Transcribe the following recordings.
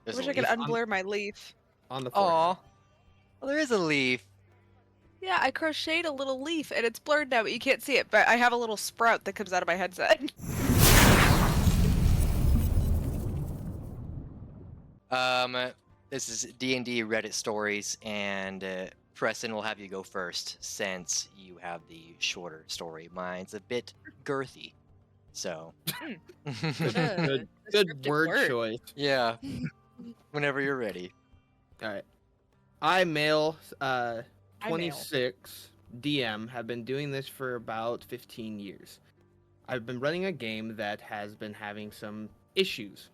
I There's wish a I could leaf unblur my leaf. on the floor. Aw. Well, there is a leaf. Yeah, I crocheted a little leaf, and it's blurred now, but you can't see it. But I have a little sprout that comes out of my headset. This is D&D Reddit stories, and Preston will have you go first since you have the shorter story. Mine's a bit girthy, so. Good descriptive word word. choice. Yeah. Whenever you're ready. All right. I, male, I, male. 26, DM, have been doing this for about 15 years. I've been running a game that has been having some issues.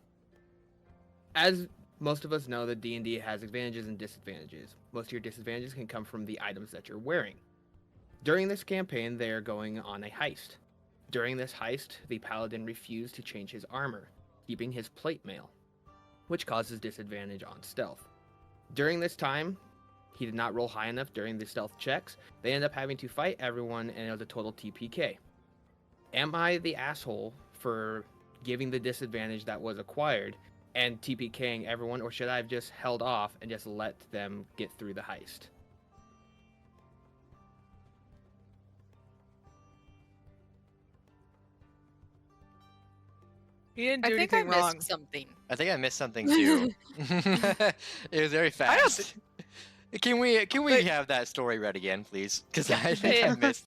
As most of us know, that D&D has advantages and disadvantages. Most of your disadvantages can come from the items that you're wearing. During this campaign, they are going on a heist. During this heist, the paladin refused to change his armor, keeping his plate mail, which causes disadvantage on stealth. During this time, he did not roll high enough during the stealth checks. They end up having to fight everyone, and it was a total TPK. Am I the asshole for giving the disadvantage that was acquired and TPKing everyone, or should I have just held off and just let them get through the heist? You didn't I do think I anything wrong. missed something. I think I missed something too. It was very fast. Can we have that story read again, please? Because I think I missed.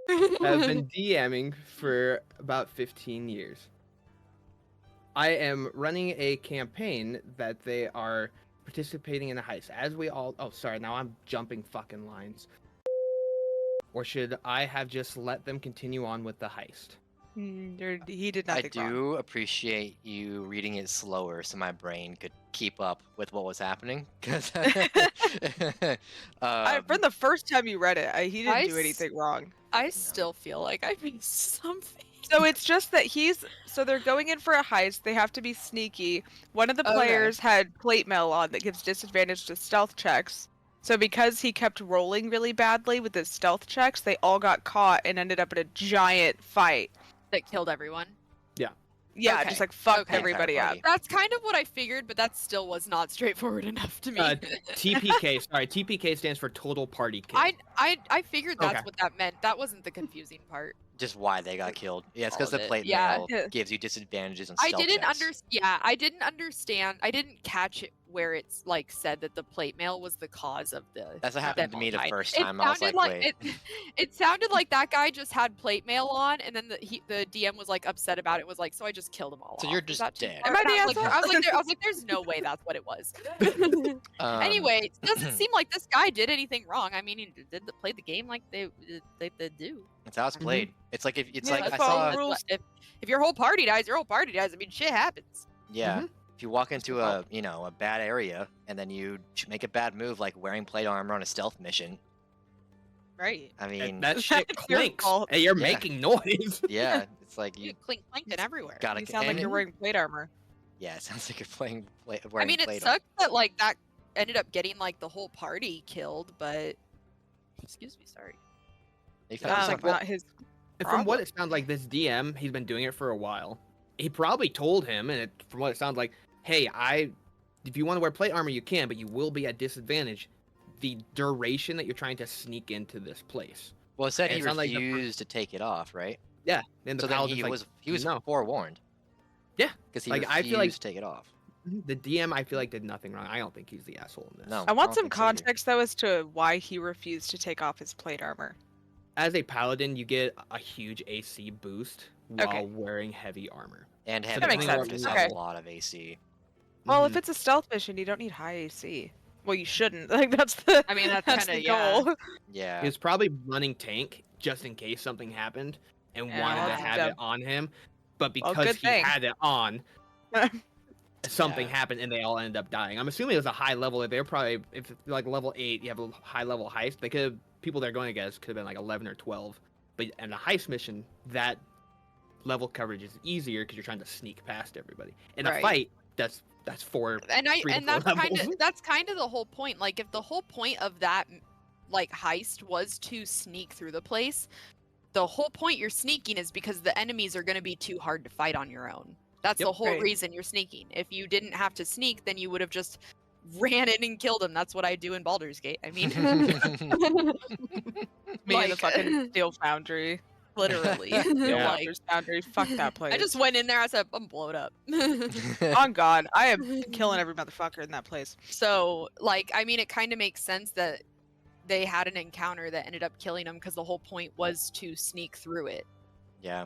I've been DMing for about 15 years. I am running a campaign that they are participating in a heist. As we all... Oh, sorry, now I'm jumping fucking lines. Or should I have just let them continue on with the heist? He did I nothing wrong. do appreciate you reading it slower so my brain could keep up with what was happening. Because From the first time you read it, he didn't do anything wrong. I still feel like I missed something. So it's just that so they're going in for a heist. They have to be sneaky. One of the players had plate mail on that gives disadvantage to stealth checks. So because he kept rolling really badly with his stealth checks, they all got caught and ended up in a giant fight. That killed everyone. Yeah, Okay. just like fucked Okay. everybody up. That's kind of what I figured, but that still was not straightforward enough to me. TPK, sorry, TPK stands for total party kill. I figured that's Okay. what that meant. That wasn't the confusing part. just why they got killed. Yeah, it's because All the of it. plate Yeah. mail gives you disadvantages on I stealth didn't checks. I didn't understand. I didn't catch it where it's like said that the plate mail was the cause of the. That's what happened to me the first time. I was like, wait. It sounded like that guy just had plate mail on, and then the DM was like upset about it. Was like, so I just killed them all. So off. you're Is just that too dead. far? Am I And the I was like, asshole? I was like, there's no way that's what it was. Anyway, Anyway, it doesn't seem like this guy did anything wrong. I mean, he did play the game like they do. that's how it's played. It's like if it's Yeah, like I that's all saw. the rules. If your whole party dies, your whole party dies. I mean, shit happens. Yeah. Mhm. If you walk into a bad area and then you make a bad move like wearing plate armor on a stealth mission, Right. I mean, And that shit It's your clinks, fault. and you're Yeah. making noise. yeah, it's like You you clink clanking everywhere. gotta. You sound like and you're it- wearing plate armor. Yeah, it sounds like you're wearing I mean, it plate sucks that like that ended up getting like the whole party killed, but excuse me, sorry. You found Like something. not his. And from what Problem. it sounds like, this DM, he's been doing it for a while. He probably told him, and from what it sounds like, hey, if you want to wear plate armor, you can, but you will be at disadvantage the duration that you're trying to sneak into this place. Well, it said and he it sounded like the refused to take it off, right? Yeah, and the So then paladin's he like, was no. forewarned. Yeah, because he like, refused I feel like- to take it off. The DM, I feel like, did nothing wrong. I don't think he's the asshole in this. No. I want don't some think so either. context though as to why he refused to take off his plate armor. As a paladin, you get a huge AC boost while Okay. wearing heavy armor. And So heavy that makes armor sense. does Okay. have a lot of AC. Well, Mhm. if it's a stealth mission, you don't need high AC. Well, you shouldn't. Like that's the. I mean, that's that's kinda- the goal. Yeah. He was probably running tank just in case something happened and Yeah, wanted to that's have dumb. it on him. But Well, because good he thing. had it on, something Yeah. happened and they all ended up dying. I'm assuming it was a high level. They're probably, if like level 8, you have a high level heist. They could have, people they're going against could have been like 11 or 12. But in a heist mission, that level coverage is easier because you're trying to sneak past everybody. In a Right. fight, that's 4. And 3 to 4 that's kind levels. of the whole point. Like, if the whole point of that like heist was to sneak through the place, the whole point you're sneaking is because the enemies are going to be too hard to fight on your own. That's Yep. the whole Right. reason you're sneaking. If you didn't have to sneak, then you would have just ran in and killed him. That's what I do in Baldur's Gate. I mean, Me in the like, fucking Steel Foundry. literally. Steel Yeah. Waters Foundry. Fuck that place. I just went in there. I said, I'm blow it up. On God. I am killing every motherfucker in that place. So, like, I mean, it kind of makes sense that they had an encounter that ended up killing them because the whole point was to sneak through it. Yeah.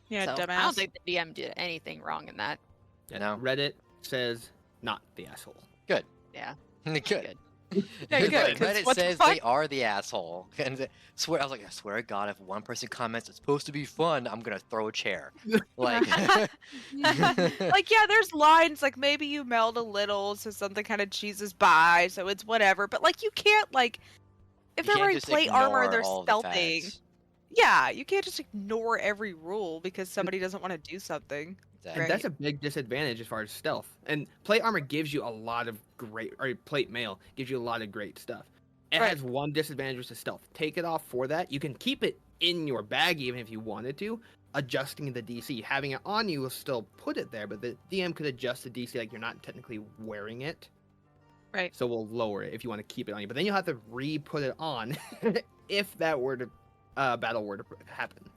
Yeah, So, dumbass. I don't think the DM did anything wrong in that. Yeah, No. Reddit says not the asshole. Yeah. Good. Good. Yeah, Because, good, like, 'cause Reddit what the says fuck? they are the asshole. And I was like, I swear to God, if one person comments it's supposed to be fun, I'm gonna throw a chair. Like, Like, yeah, there's lines like maybe you meld a little so something kind of cheeses by, so it's whatever. But like, you can't like if you they're can't wearing just plate armor, ignore they're all of the stealthing. facts. Yeah, you can't just ignore every rule because somebody doesn't want to do something. And Exactly. that's a big disadvantage as far as stealth. And plate armor gives you a lot of great, or plate mail gives you a lot of great stuff. It Right. has one disadvantage, which is stealth. Take it off for that. You can keep it in your bag even if you wanted to. Adjusting the DC, having it on you will still put it there, but the DM could adjust the DC like you're not technically wearing it. Right. So we'll lower it if you want to keep it on you. But then you'll have to re-put it on if that were to battle were to happen.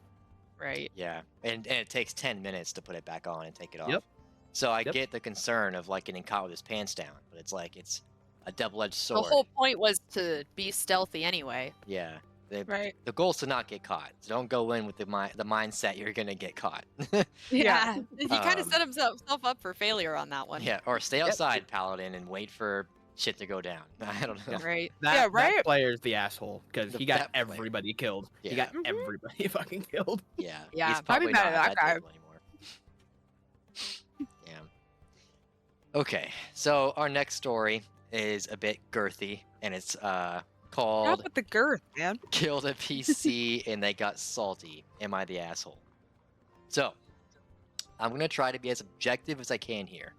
Right. Yeah, and it takes 10 minutes to put it back on and take it off. Yep. So I Yep. get the concern of like getting caught with his pants down, but it's like it's a double-edged The sword. whole point was to be stealthy anyway. Yeah. Right. The goal is to not get caught. So don't go in with the mindset you're gonna get caught. Yeah. He kind of Um, set himself up for failure on that one. Yeah, or stay outside, Paladin, and wait for shit to go down. I don't know. Right. Yeah, right? That player's the asshole because The- he got that player. everybody killed. Yeah. He got Mhm. everybody fucking killed. Yeah. Yeah, He's I'd be probably mad not at at that that guy. table anymore. Yeah. Okay, so our next story is a bit girthy, and it's Not called with the girth, man. "Killed a PC and they got salty. Am I the asshole?" So, I'm gonna try to be as objective as I can here.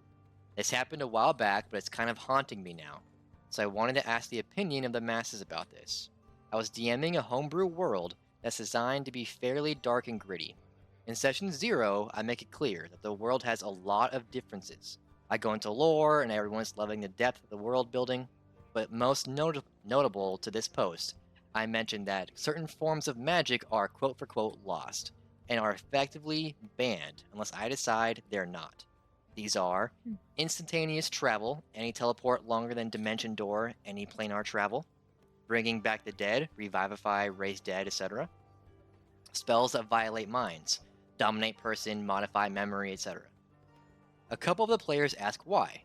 This happened a while back, but it's kind of haunting me now. So I wanted to ask the opinion of the masses about this. I was DMing a homebrew world that's designed to be fairly dark and gritty. In session 0, I make it clear that the world has a lot of differences. I go into lore, and everyone's loving the depth of the world building, but most notable to this post, I mentioned that certain forms of magic are quote for quote lost, and are effectively banned unless I decide they're not. These are instantaneous travel, any teleport longer than Dimension Door, any planar travel, bringing back the dead, revivify, raise dead, etc. Spells that violate minds, dominate person, modify memory, etc. A couple of the players ask why,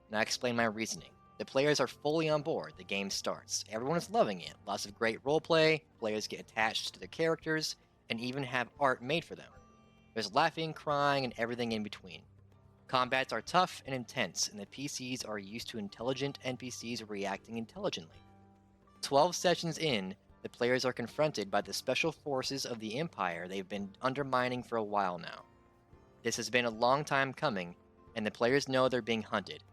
and I explain my reasoning. The players are fully on board, the game starts. Everyone is loving it, lots of great roleplay, players get attached to their characters, and even have art made for them. There's laughing, crying, and everything in between. Combats are tough and intense, and the PCs are used to intelligent NPCs reacting intelligently. 12 sessions in, the players are confronted by the special forces of the Empire they've been undermining for a while now. This has been a long time coming, and the players know they're being hunted.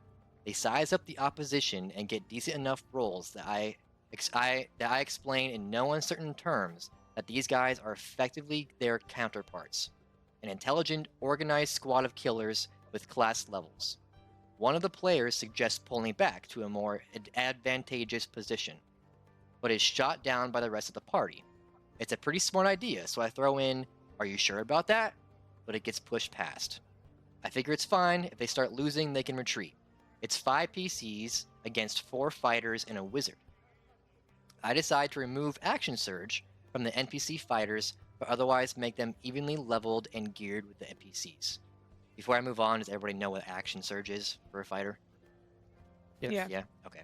They size up the opposition and get decent enough rolls that I explain in no uncertain terms that these guys are effectively their counterparts. An intelligent, organized squad of killers with class levels. One of the players suggests pulling back to a more advantageous position, but is shot down by the rest of the party. It's a pretty smart idea, so I throw in, "Are you sure about that?" But it gets pushed past. I figure it's fine, if they start losing, they can retreat. It's 5 PCs against 4 fighters and a wizard. I decide to remove Action Surge from the NPC fighters, but otherwise make them evenly leveled and geared with the NPCs. Before I move on, does everybody know what Action Surge is for a fighter? Yes. Yeah. Yeah, okay.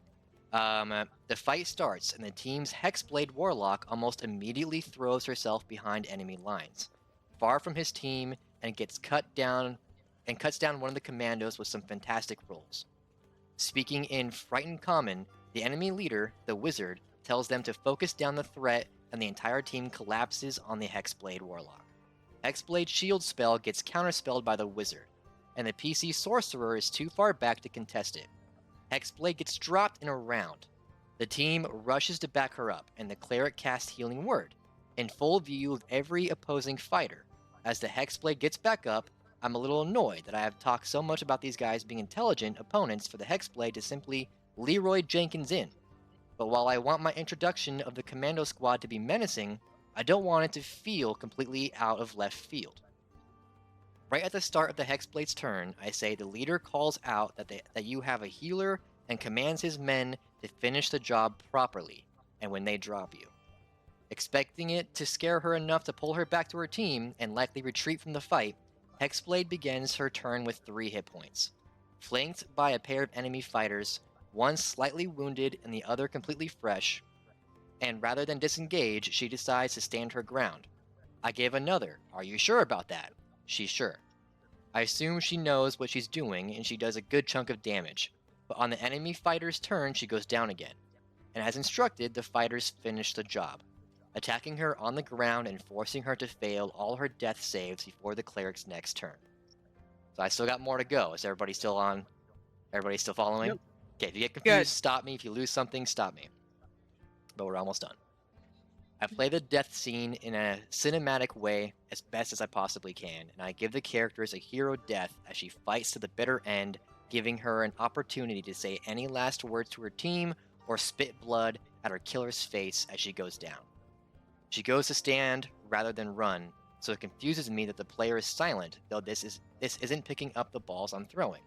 The fight starts, and the team's Hexblade Warlock almost immediately throws herself behind enemy lines, far from his team, and cuts down one of the commandos with some fantastic rolls. Speaking in frightened common, the enemy leader, the wizard, tells them to focus down the threat, and the entire team collapses on the Hexblade Warlock. Hexblade shield spell gets counterspelled by the wizard, and the PC sorcerer is too far back to contest it. Hexblade gets dropped in a round. The team rushes to back her up, and the cleric casts Healing Word, in full view of every opposing fighter. As the Hexblade gets back up, I'm a little annoyed that I have talked so much about these guys being intelligent opponents for the Hexblade to simply Leroy Jenkins in. But while I want my introduction of the Commando Squad to be menacing, I don't want it to feel completely out of left field. Right at the start of the Hexblade's turn, I say the leader calls out that you have a healer and commands his men to finish the job properly, and when they drop you. Expecting it to scare her enough to pull her back to her team and likely retreat from the fight, Hexblade begins her turn with 3 hit points. Flanked by a pair of enemy fighters, one slightly wounded and the other completely fresh, and rather than disengage, she decides to stand her ground. I give another, "Are you sure about that?" She's sure. I assume she knows what she's doing and she does a good chunk of damage, but on the enemy fighter's turn she goes down again. And as instructed, the fighters finish the job, attacking her on the ground and forcing her to fail all her death saves before the cleric's next turn. So I still got more to go. Is everybody still on? Everybody still following? Yep. Okay, if you get confused, Good. stop me. If you lose something, stop me. But we're almost done. I play the death scene in a cinematic way as best as I possibly can, and I give the characters a hero death as she fights to the bitter end, giving her an opportunity to say any last words to her team or spit blood at her killer's face as she goes down. She goes to stand rather than run, so it confuses me that the player is silent, though this isn't picking up the balls I'm throwing.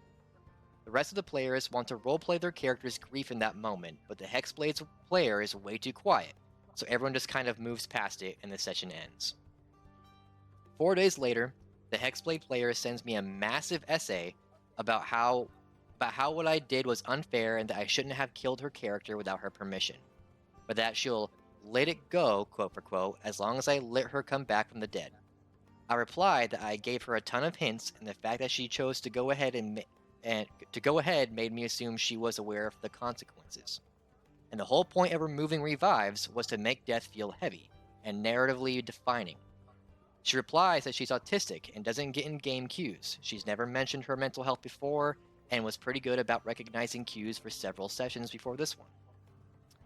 The rest of the players want to roleplay their character's grief in that moment, but the Hexblade's player is way too quiet, so everyone just kind of moves past it and the session ends. 4 days later, the Hexblade player sends me a massive essay about how what I did was unfair and that I shouldn't have killed her character without her permission, but that she'll let it go, quote for quote, as long as I let her come back from the dead. I replied that I gave her a ton of hints, and the fact that she chose to go ahead made me assume she was aware of the consequences. And the whole point of removing revives was to make death feel heavy and narratively defining. She replies that she's autistic and doesn't get in-game cues. She's never mentioned her mental health before and was pretty good about recognizing cues for several sessions before this one.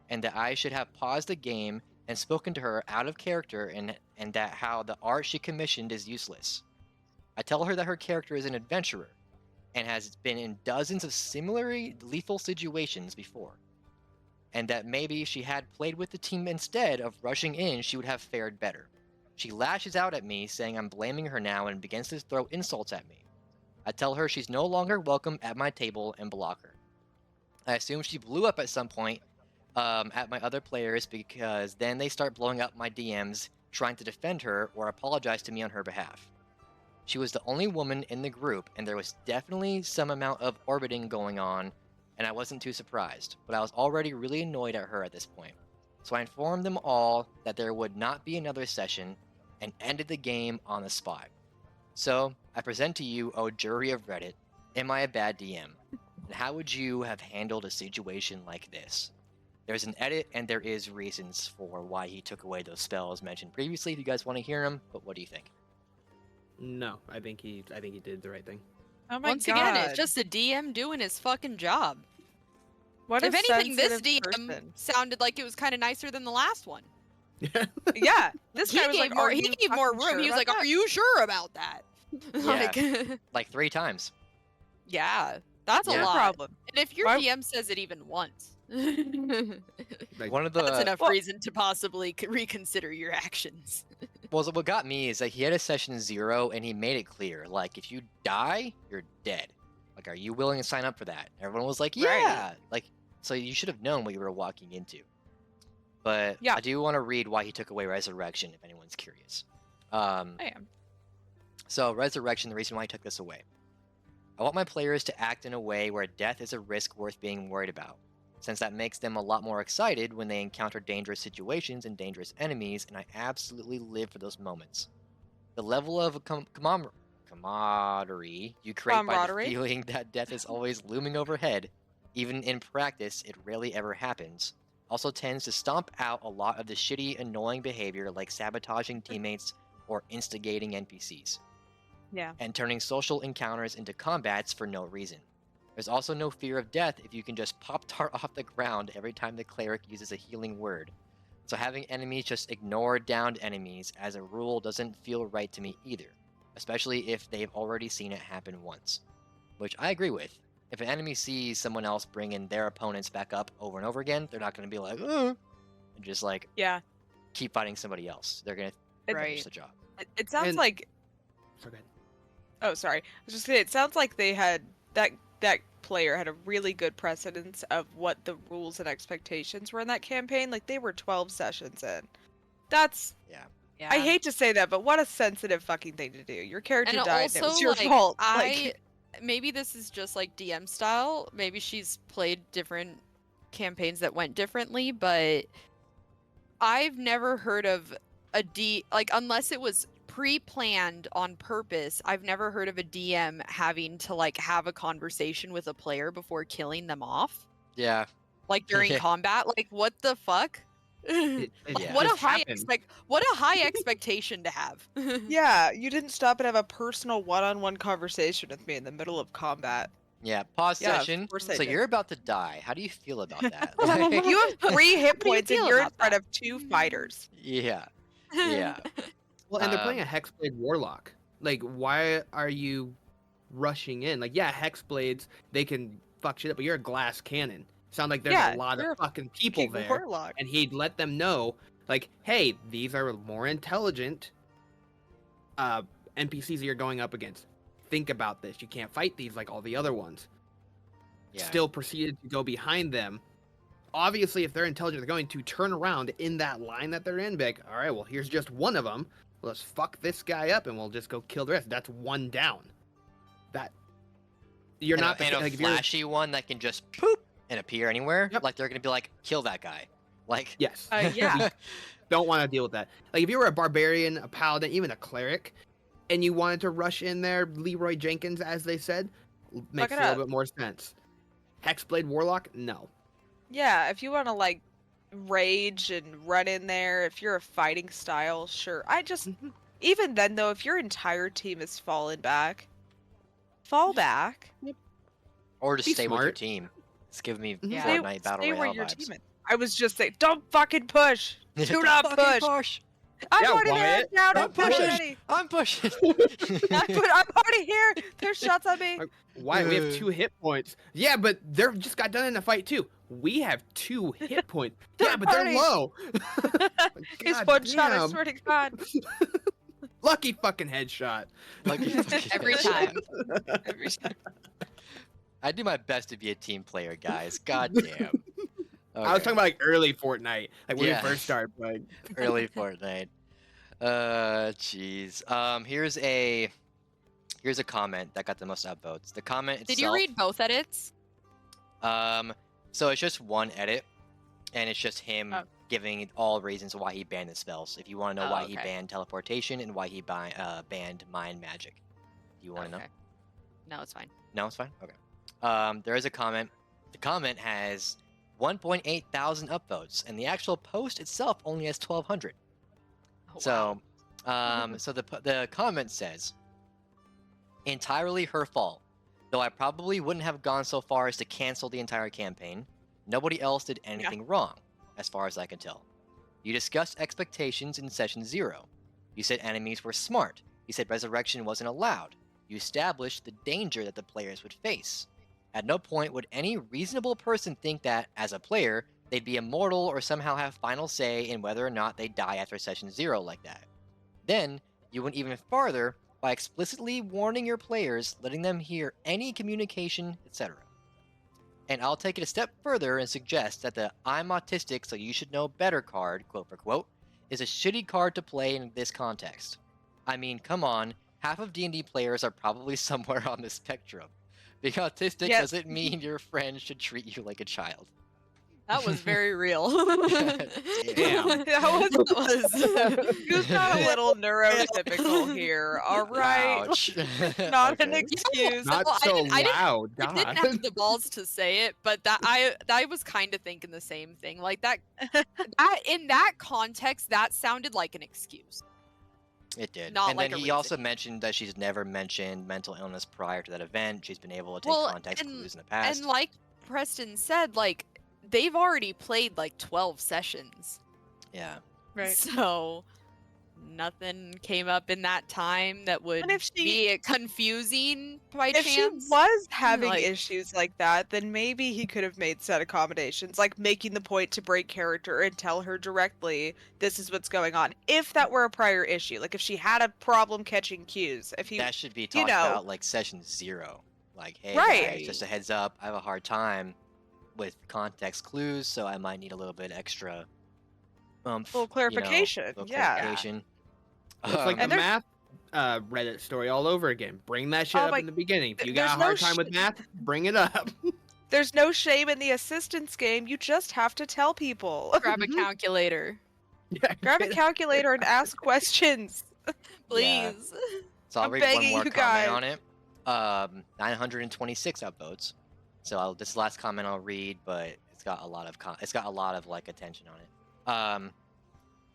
And that I should have paused the game and spoken to her out of character and that how the art she commissioned is useless. I tell her that her character is an adventurer and has been in dozens of similarly lethal situations before, and that maybe if she had played with the team instead of rushing in, she would have fared better. She lashes out at me, saying I'm blaming her now, and begins to throw insults at me. I tell her she's no longer welcome at my table and block her. I assume she blew up at some point at my other players, because then they start blowing up my DMs, trying to defend her or apologize to me on her behalf. She was the only woman in the group, and there was definitely some amount of orbiting going on, and I wasn't too surprised, but I was already really annoyed at her at this point. So I informed them all that there would not be another session, and ended the game on the spot. So, I present to you, O jury of Reddit, am I a bad DM? And how would you have handled a situation like this? There's an edit, and there is reasons for why he took away those spells mentioned previously if you guys want to hear them, but what do you think? No, I think he did the right thing. Oh my Once god. again, it's just the DM doing his fucking job. what If a anything, this sensitive DM person. sounded like it was kind of nicer than the last one. Yeah, this He guy was gave like, more. "Are He you gave more fucking room. sure He was about like, that?" "Are you sure about that?" Yeah. Like 3 times. Yeah, that's What's a your lot. problem? And if your Why- DM says it even once, Like, One of the that's enough well- reason to possibly reconsider your actions. well, what got me is that he had a session 0 and he made it clear, like, if you die, you're dead. Like, are you willing to sign up for that? Everyone was like, yeah. Like, so you should have known what you were walking into. But Yeah. I do want to read why he took away Resurrection, if anyone's curious. I am. So, Resurrection, the reason why I took this away. I want my players to act in a way where death is a risk worth being worried about, since that makes them a lot more excited when they encounter dangerous situations and dangerous enemies, and I absolutely live for those moments. The level of camaraderie you create by the Camaraderie? feeling that death is always looming overhead, even in practice it rarely ever happens, also tends to stomp out a lot of the shitty, annoying behavior like sabotaging teammates or instigating NPCs. Yeah. And turning social encounters into combats for no reason. There's also no fear of death if you can just pop-tart off the ground every time the cleric uses a healing word. So having enemies just ignore downed enemies as a rule doesn't feel right to me either, especially if they've already seen it happen once. Which I agree with. If an enemy sees someone else bringing their opponents back up over and over again, they're not going to be like, and just like Yeah. keep fighting somebody else. They're going to Right. finish the job. It sounds And- like. So good. Oh, sorry. I was just saying, it sounds like they had that player had a really good precedence of what the rules and expectations were in that campaign. Like they were 12 sessions in. That's Yeah. Yeah. I hate to say that, but what a sensitive fucking thing to do. Your character And died and it was also, your like, fault. Like, maybe this is just like DM style. Maybe she's played different campaigns that went differently, but I've never heard of like unless it was pre-planned on purpose. I've never heard of a DM having to like have a conversation with a player before killing them off, Yeah. like during Yeah. combat. Like what the fuck? It Yeah. What a just high happened. what a high expectation to have. yeah, you didn't stop and have a personal one-on-one conversation with me in the middle of combat. Yeah. Pause Yeah, of session. course I So did. you're about to die. How do you feel about that? You have 3 hit What do you points and feel you're in about front that? of 2 fighters. Yeah. Yeah. Well, and they're playing a Um, Hexblade Warlock. Like, why are you rushing in? Like, yeah, Hexblades, they can fuck shit up, but you're a glass cannon. Sound like there's Yeah, a lot you're of a fucking people King there. Warlock. And he'd let them know, like, hey, these are more intelligent NPCs that you're going up against. Think about this. You can't fight these like all the other ones. yeah. Still proceeded to go behind them. Obviously, if they're intelligent, they're going to turn around in that line that they're in. Be like, all right, well, here's just one of them. Let's fuck this guy up, and we'll just go kill the rest. That's one down. That you're and not a, and a like, if you're- flashy one that can just poop and appear anywhere. Yep. Like they're gonna be like, kill that guy. Like Yes. Yeah. Don't want to deal with that. Like if you were a barbarian, a paladin, even a cleric, and you wanted to rush in there, Leroy Jenkins, as they said, makes it a little up. bit more sense. Hexblade Warlock, no. Yeah, if you want to like rage and run in there, if you're a fighting style, sure. I just Mhm. even then though, if your entire team is falling back, fall back. or just Be stay with your smart. team. It's giving me Mhm. Fortnite Battle stay where Royale your vibes. team is. I was just saying, don't fucking push. Do Don't not fucking push. I'm Yeah, already there. Wyatt, Now don't don't push push. Eddie. I'm pushing. I'm already here. There's shots on me. Why? We have 2 hit points. Yeah, but they're just got done in a fight too. We have 2 hit points. Yeah, but they're Already. low. He's God one shot, I damn. swear to God. Lucky fucking headshot. Like you fucking Every headshot. time. Every time. I do my best to be a team player, guys. God damn. I was Okay. talking about like early Fortnite, like when Yeah. we first started playing. early Fortnite. Jeez. Here's a comment that got the most upvotes. The comment itself. Did you read both edits? So it's just one edit, and it's just him Oh. giving all reasons why he banned the spells. If you want to know Oh, why he okay. banned teleportation and why he banned mind magic, you want to know? Okay. No, it's fine. No, it's fine. Okay. There is a comment. The comment has 1.8 thousand upvotes, and the actual post itself only has 1,200. Oh, wow. So, so the comment says, entirely her fault. Though I probably wouldn't have gone so far as to cancel the entire campaign. Nobody else did anything wrong, as far as I can tell. You discussed expectations in session 0. You said enemies were smart. You said resurrection wasn't allowed. You established the danger that the players would face. At no point would any reasonable person think that, as a player, they'd be immortal or somehow have final say in whether or not they die after session 0 like that. Then, you went even farther by explicitly warning your players, letting them hear any communication, etc. And I'll take it a step further and suggest that the I'm autistic so you should know better card, quote for quote, is a shitty card to play in this context. I mean, come on, half of D&D players are probably somewhere on the spectrum. Being autistic Yes. doesn't mean your friends should treat you like a child. That was very real. Damn. That was. He was not a little neurotypical here. All right. Ouch. Not an Okay. excuse. Not Well, I so didn't- I didn't- loud. I didn't God. have the balls to say it, but that I was kind of thinking the same thing. Like that in that context, that sounded like an excuse. It did. Not And like then a he also reason. mentioned that she's never mentioned mental illness prior to that event. She's been able to take Well, context and- clues in the past. And like Preston said, like they've already played like 12 sessions. Yeah. Right. So nothing came up in that time that would And if she be confusing by if she chance. was having Like, issues like that, then maybe he could have made set accommodations, like making the point to break character and tell her directly this is what's going on. If that were a prior issue, like if she had a problem catching cues, if he, That should be you talked know, about like session 0. Like, hey right. guys, just a heads up, I have a hard time with context clues, so I might need a little bit extra Little clarification, little yeah. clarification. It's like the And there's- math Reddit story all over again. Bring that shit Oh up my- in the beginning. If you there's got a no hard time with math, bring it up. There's no shame in the assistance game. You just have to tell people. grab a Mhm. calculator, Yeah, Grab a get it. calculator and ask questions. Yeah. please. So I'll I'm read one begging more you comment guys. on it. 926 upvotes. So this last comment I'll read, but it's got a lot of like attention on it.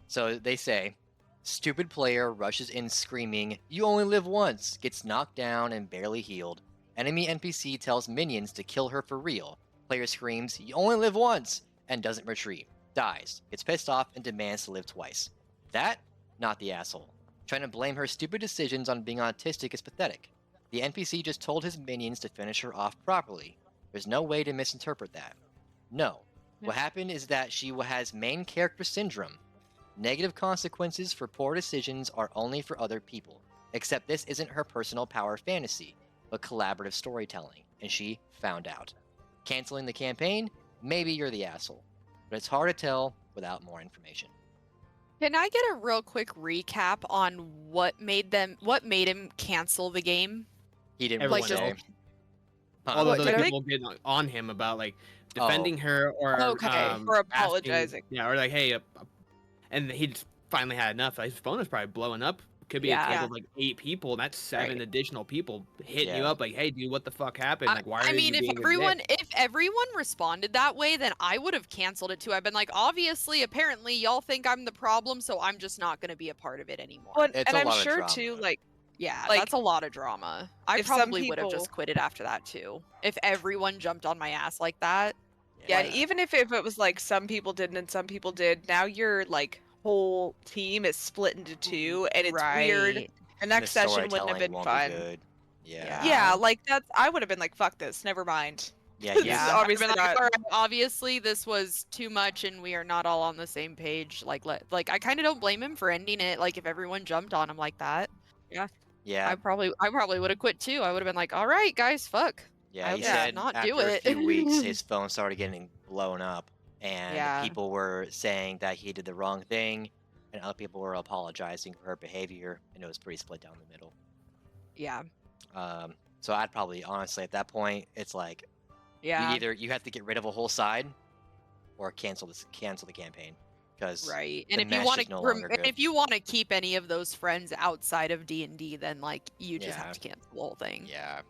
So they say, stupid player rushes in screaming, "You only live once!" Gets knocked down and barely healed. Enemy NPC tells minions to kill her for real. Player screams, "You only live once!" and doesn't retreat. Dies. Gets pissed off and demands to live twice. That, not the asshole. Trying to blame her stupid decisions on being autistic is pathetic. The NPC just told his minions to finish her off properly. There's no way to misinterpret that. No. What happened is that she has main character syndrome. Negative consequences for poor decisions are only for other people. Except this isn't her personal power fantasy, but collaborative storytelling, and she found out. Canceling the campaign? Maybe you're the asshole. But it's hard to tell without more information. Can I get a real quick recap on what made him cancel the game? He didn't Everyone really say. else. Huh. All those What, other did I people get on him about like defending her or Okay. Or asking- apologizing. yeah, or like, hey, and he just finally had enough. His phone was probably blowing up. Could be Yeah. a total of like 8 people, and that's 7 Right. additional people hitting you Yeah. up like, hey, dude, what the fuck happened? Like, why are I you mean, being a dick? if everyone responded that way, then I would have canceled it too. I've been like, obviously, apparently, y'all think I'm the problem, so I'm just not going to be a part of it anymore. Well, It's and a I'm lot of sure drama. too, like, Yeah, Like, that's a lot of drama. I if some probably would have people- just quit it after that too. If everyone jumped on my ass like that. yeah, Like- even if it was like some people didn't and some people did, now your like whole team is split into two, and it's weird. Right. The And next the session wouldn't have storytelling been won't fun. be good. Yeah. Yeah, Yeah. like that's. I would have been like, "Fuck this, never mind." Yeah. This is Yeah, obviously I've been like, not- "All right, obviously this was too much, and we are not all on the same page. Like, I kind of don't blame him for ending it. Like, if everyone jumped on him like that, Yeah. I probably would have quit too. I would have been like, all right, guys, fuck. Yeah, I he would said not after do a it. few weeks, his phone started getting blown up, and Yeah. people were saying that he did the wrong thing, and other people were apologizing for her behavior, and it was pretty split down the middle. Yeah, So I'd probably, honestly, at that point, it's like yeah, you have to get rid of a whole side, or cancel the campaign, because right. the And if you mesh want is no to, longer and good. if you want to keep any of those friends outside of D&D, then like you just Yeah. have to cancel the whole thing. Yeah,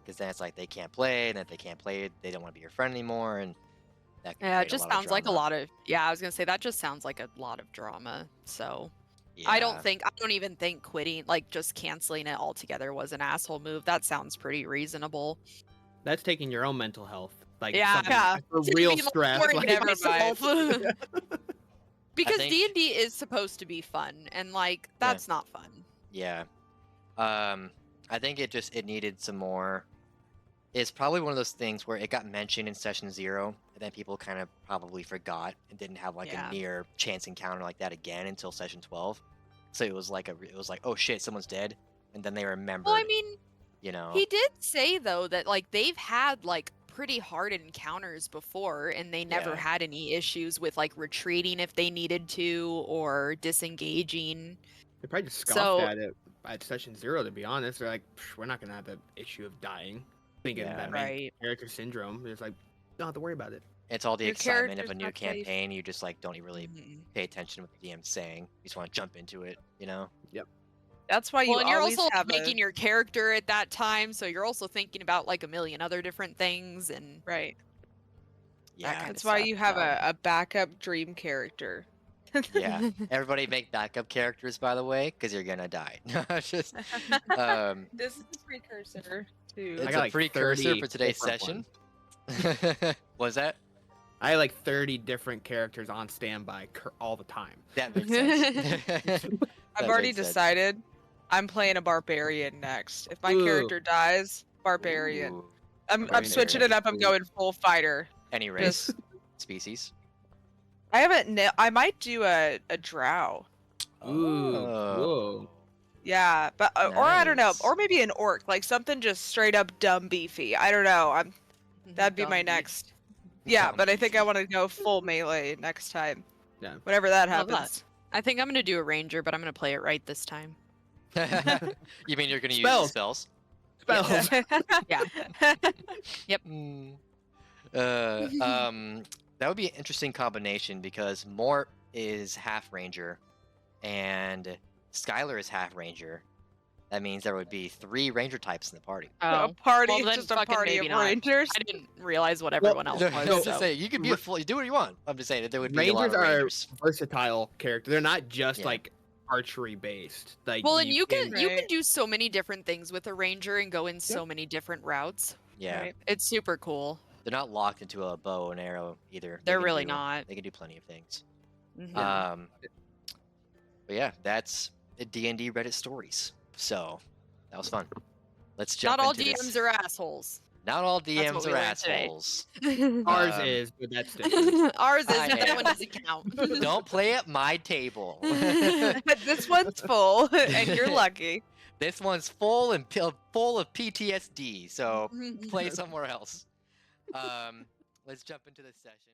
because then it's like they can't play, and if they can't play, they don't want to be your friend anymore, and that can Yeah, it create a just lot of sounds like a drama. lot of. Yeah, I was gonna say that just sounds like a lot of drama. So Yeah. I don't even think quitting, like just canceling it altogether, was an asshole move. That sounds pretty reasonable. That's taking your own mental health. Like, Yeah. something Yeah. for To real be, like, stress. worried Like, never myself. Because think- D&D is supposed to be fun, and like that's not fun. Yeah. I think it needed some more. It's probably one of those things where it got mentioned in session 0, and then people kind of probably forgot and didn't have like Yeah. a near chance encounter like that again until session 12. So it was like oh shit, someone's dead, and then they remembered. Well, I mean, you know. he did say though that like they've had like pretty hard encounters before, and they never Yeah. had any issues with like retreating if they needed to or disengaging. They probably just scoffed So- at it at session 0, to be honest. They're like, "Psh, we're not going to have the issue of dying. Thinking Yeah. that main Right. character syndrome. It's like, don't have to worry about it. It's all the Your excitement of character's a new not safe. campaign. You just like don't really Mhm. pay attention to what the DM's saying. You just want to jump into it, you know? That's why you Well, and you're always also have making your character at that time, so you're also thinking about like a million other different things, and right. Yeah. kinda That's why sucks, you have though. a backup dream character. Yeah. Everybody make backup characters, by the way, because you're gonna die. No, it's just This is the precursor to. it's got, a like, precursor 30 for today's different session. Was that? I had like 30 different characters on standby all the time. That makes sense. I've That already makes sense. decided I'm playing a barbarian next. If my Ooh. character dies, barbarian. Ooh. I'm Barbarian switching it area. up. I'm going full fighter. Any race, Just species. I haven't. I might do a drow. Ooh, Oh. cool. Yeah, but or I don't know, Nice. or maybe an orc, like something just straight up dumb beefy. I don't know. That'd be my Dumb beef. next. Yeah, Dumb but I think I beefy. want to go full melee next time. Yeah. Whenever that Love that. happens. I think I'm gonna do a ranger, but I'm gonna play it right this time. You mean you're gonna use the Spells. spells? Spells. Yeah. Mm. That would be an interesting combination because Mort is half ranger, and Skylar is half ranger. That means there would be 3 ranger types in the party. A Oh, party, well, then just a fucking party of maybe not. rangers. I didn't realize what everyone else No, was. I was so. just saying, you could be a full. You do what you want. I'm just saying that there would be a lot Rangers of are rangers. versatile characters. They're not just Yeah. like archery based. Like Well, and you can Right. do so many different things with a ranger and go in so many different routes. Yeah, Right. It's super cool. they're not locked into a bow and arrow either. They're can really do- not. They can do plenty of things. Mhm. But yeah, that's the D&D Reddit stories. So that was fun. Let's jump Not all into DMs this. are assholes. Not all That's DMs what we are learned today. assholes. Ours Um, is, but that's different. Ours is I that am. one doesn't count. Don't play at my table. This one's full, and you're lucky. This one's full of PTSD, so play somewhere else. Let's jump into this session.